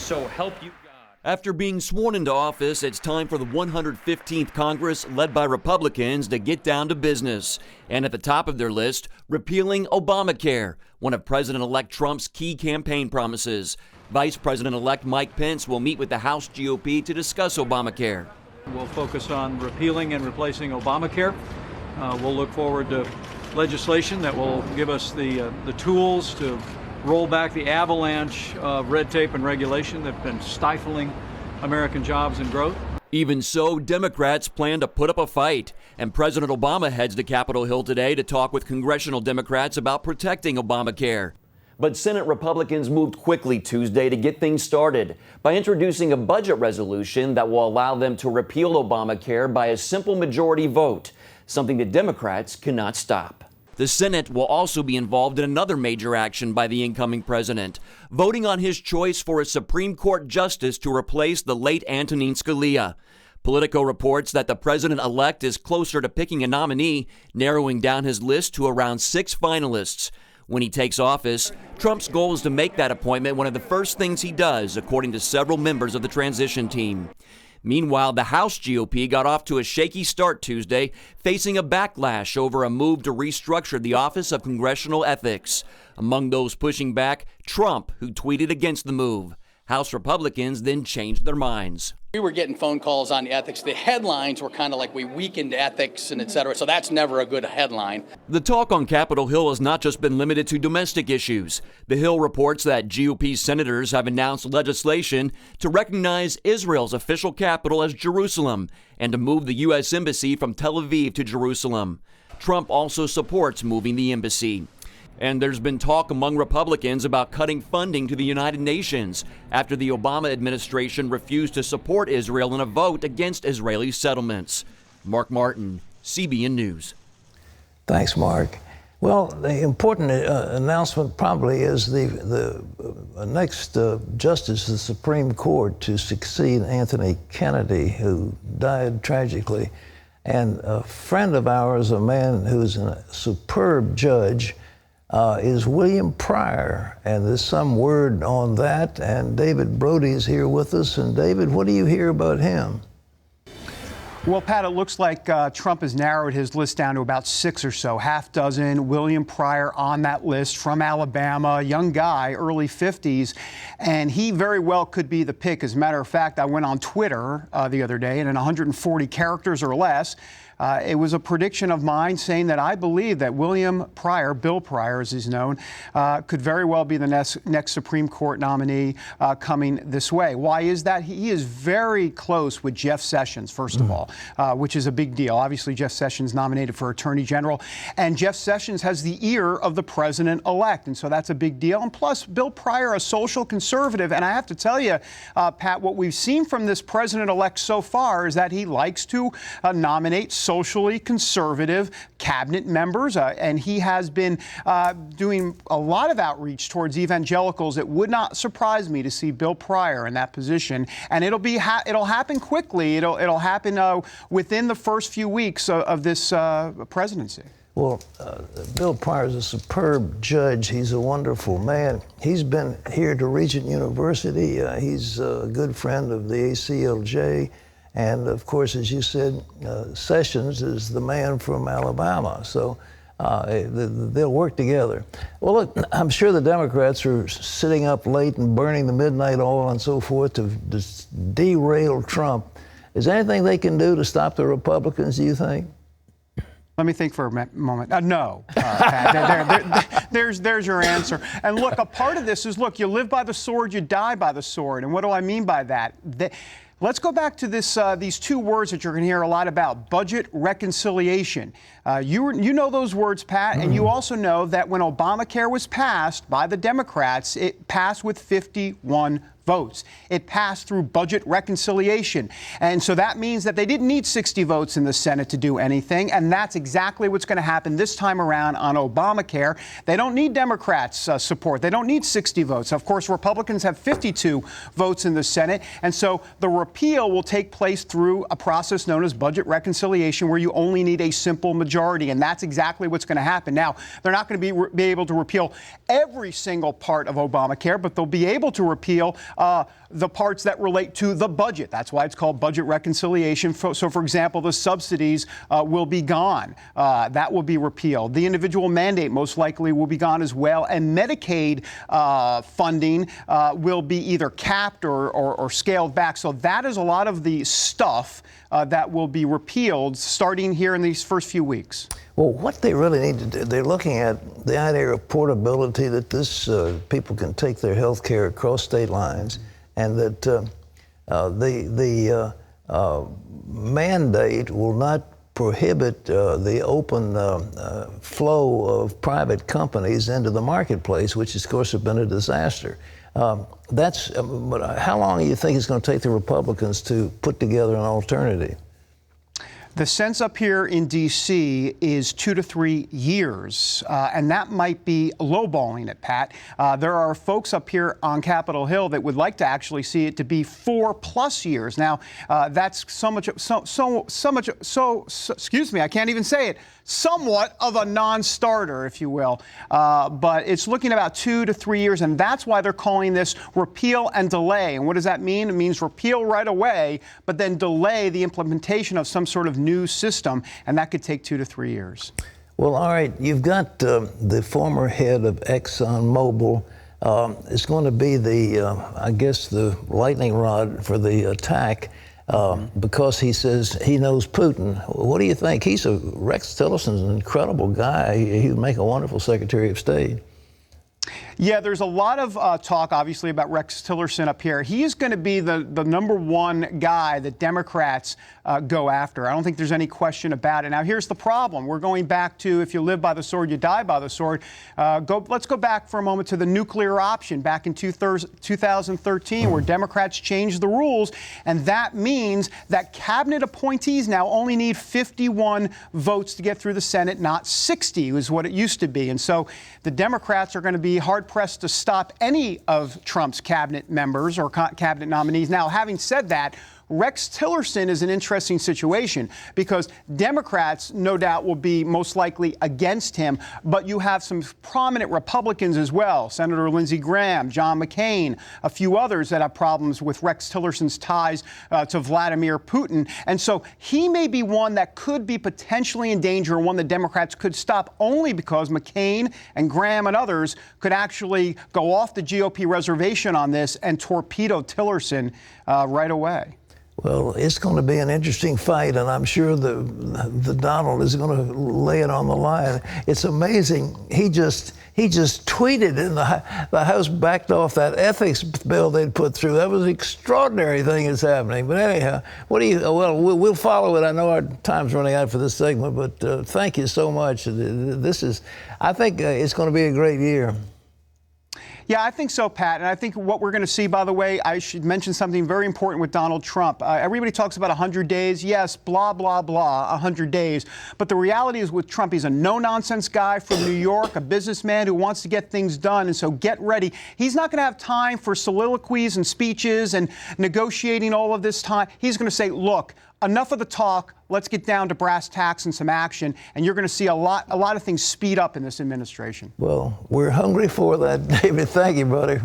So help you God. After being sworn into office, it's time for the 115th Congress, led by Republicans, to get down to business. And at the top of their list, repealing Obamacare, one of President-elect Trump's key campaign promises. Vice President-elect Mike Pence will meet with the House GOP to discuss Obamacare. We'll focus on repealing and replacing Obamacare. We'll look forward to legislation that will give us the tools to roll back the avalanche of red tape and regulation that have been stifling American jobs and growth. Even so, Democrats plan to put up a fight, and President Obama heads to Capitol Hill today to talk with congressional Democrats about protecting Obamacare. But Senate Republicans moved quickly Tuesday to get things started by introducing a budget resolution that will allow them to repeal Obamacare by a simple majority vote, something that Democrats cannot stop. The Senate will also be involved in another major action by the incoming president, voting on his choice for a Supreme Court justice to replace the late Antonin Scalia. Politico reports that the president-elect is closer to picking a nominee, narrowing down his list to around 6 finalists. When he takes office, Trump's goal is to make that appointment one of the first things he does, according to several members of the transition team. Meanwhile, the House GOP got off to a shaky start Tuesday, facing a backlash over a move to restructure the Office of Congressional Ethics. Among those pushing back, Trump, who tweeted against the move. House Republicans then changed their minds. We were getting phone calls on the ethics. The headlines were kind of like we weakened ethics and et cetera, so that's never a good headline. The talk on Capitol Hill has not just been limited to domestic issues. The Hill reports that GOP senators have announced legislation to recognize Israel's official capital as Jerusalem and to move the U.S. Embassy from Tel Aviv to Jerusalem. Trump also supports moving the embassy. And there's been talk among Republicans about cutting funding to the United Nations after the Obama administration refused to support Israel in a vote against Israeli settlements. Mark Martin, CBN News. Thanks, Mark. Well, the important announcement probably is the next justice of the Supreme Court to succeed Anthony Kennedy, who died tragically. And a friend of ours, a man who's a superb judge, is William Pryor, and there's some word on that, and David Brody is here with us. And David, what do you hear about him? Well, Pat, it looks like Trump has narrowed his list down to about 6 or so, half dozen. William Pryor on that list from Alabama, young guy, early 50s, and he very well could be the pick. As a matter of fact, I went on Twitter the other day, and in 140 characters or less, it was a prediction of mine saying that I believe that William Pryor, Bill Pryor as he's known, could very well be the next Supreme Court nominee coming this way. Why is that? He is very close with Jeff Sessions, first of all, which is a big deal. Obviously, Jeff Sessions nominated for Attorney General, and Jeff Sessions has the ear of the president-elect, and so that's a big deal. And plus, Bill Pryor, a social conservative, and I have to tell you, Pat, what we've seen from this president-elect so far is that he likes to nominate socially conservative cabinet members, and he has been doing a lot of outreach towards evangelicals. It would not surprise me to see Bill Pryor in that position, and it'll happen quickly. It'll happen within the first few weeks of this presidency. Well, Bill Pryor is a superb judge. He's a wonderful man. He's been here to Regent University. He's a good friend of the ACLJ. And, of course, as you said, Sessions is the man from Alabama. So they'll work together. Well, look, I'm sure the Democrats are sitting up late and burning the midnight oil and so forth to derail Trump. Is there anything they can do to stop the Republicans, do you think? Let me think for a moment. No, Pat. There's your answer. And look, a part of this is, look, you live by the sword, you die by the sword. And what do I mean by that? Let's go back to these 2 words that you're going to hear a lot about, budget reconciliation. You know those words, Pat, and you also know that when Obamacare was passed by the Democrats, it passed with 51 votes. It passed through budget reconciliation. And so that means that they didn't need 60 votes in the Senate to do anything. And that's exactly what's going to happen this time around on Obamacare. They don't need Democrats' support. They don't need 60 votes. Of course, Republicans have 52 votes in the Senate. And so the repeal will take place through a process known as budget reconciliation, where you only need a simple majority. And that's exactly what's going to happen. Now, they're not going to be able to repeal every single part of Obamacare, but they'll be able to repeal the parts that relate to the budget. That's why it's called budget reconciliation. So, for example, the subsidies will be gone. That will be repealed. The individual mandate most likely will be gone as well. And Medicaid funding will be either capped or scaled back. So that is a lot of the stuff that will be repealed starting here in these first few weeks. Well, what they really need to do, they're looking at the idea of portability, that this people can take their health care across state lines, and that the mandate will not prohibit the open flow of private companies into the marketplace, which, of course, have been a disaster. But how long do you think it's going to take the Republicans to put together an alternative? The sense up here in D.C. is 2 to 3 years, and that might be lowballing it, Pat. There are folks up here on Capitol Hill that would like to actually see it to be 4+ years. Now, that's excuse me, I can't even say it, somewhat of a non-starter, if you will. But it's looking about 2 to 3 years, and that's why they're calling this repeal and delay. And what does that mean? It means repeal right away, but then delay the implementation of some sort of new system, and that could take 2 to 3 years. Well, all right, you've got the former head of ExxonMobil. It's going to be I guess, the lightning rod for the attack because he says he knows Putin. What do you think? Rex Tillerson's an incredible guy. He would make a wonderful Secretary of State. Yeah, there's a lot of talk, obviously, about Rex Tillerson up here. He is going to be the #1 guy that Democrats go after. I don't think there's any question about it. Now, here's the problem. We're going back to, if you live by the sword, you die by the sword. Let's go back for a moment to the nuclear option back in 2013, where Democrats changed the rules. And that means that cabinet appointees now only need 51 votes to get through the Senate, not 60, is what it used to be. And so the Democrats are going to be hard-pressed to stop any of Trump's cabinet members or cabinet nominees. Now, having said that, Rex Tillerson is an interesting situation because Democrats, no doubt, will be most likely against him, but you have some prominent Republicans as well, Senator Lindsey Graham, John McCain, a few others that have problems with Rex Tillerson's ties to Vladimir Putin. And so he may be one that could be potentially in danger, and one the Democrats could stop only because McCain and Graham and others could actually go off the GOP reservation on this and torpedo Tillerson right away. Well, it's going to be an interesting fight, and I'm sure the Donald is going to lay it on the line. It's amazing. He just tweeted in the House backed off that ethics bill they'd put through. That was an extraordinary thing that's happening. But anyhow, we'll follow it. I know our time's running out for this segment, but thank you so much. I think it's going to be a great year. Yeah, I think so, Pat. And I think what we're going to see, by the way, I should mention something very important with Donald Trump. Everybody talks about 100 days. Yes, blah, blah, blah, 100 days. But the reality is with Trump, he's a no-nonsense guy from New York, a businessman who wants to get things done. And so get ready. He's not going to have time for soliloquies and speeches and negotiating all of this time. He's going to say, look, enough of the talk. Let's get down to brass tacks and some action. And you're going to see a lot of things speed up in this administration. Well, we're hungry for that, David. Thank you, buddy.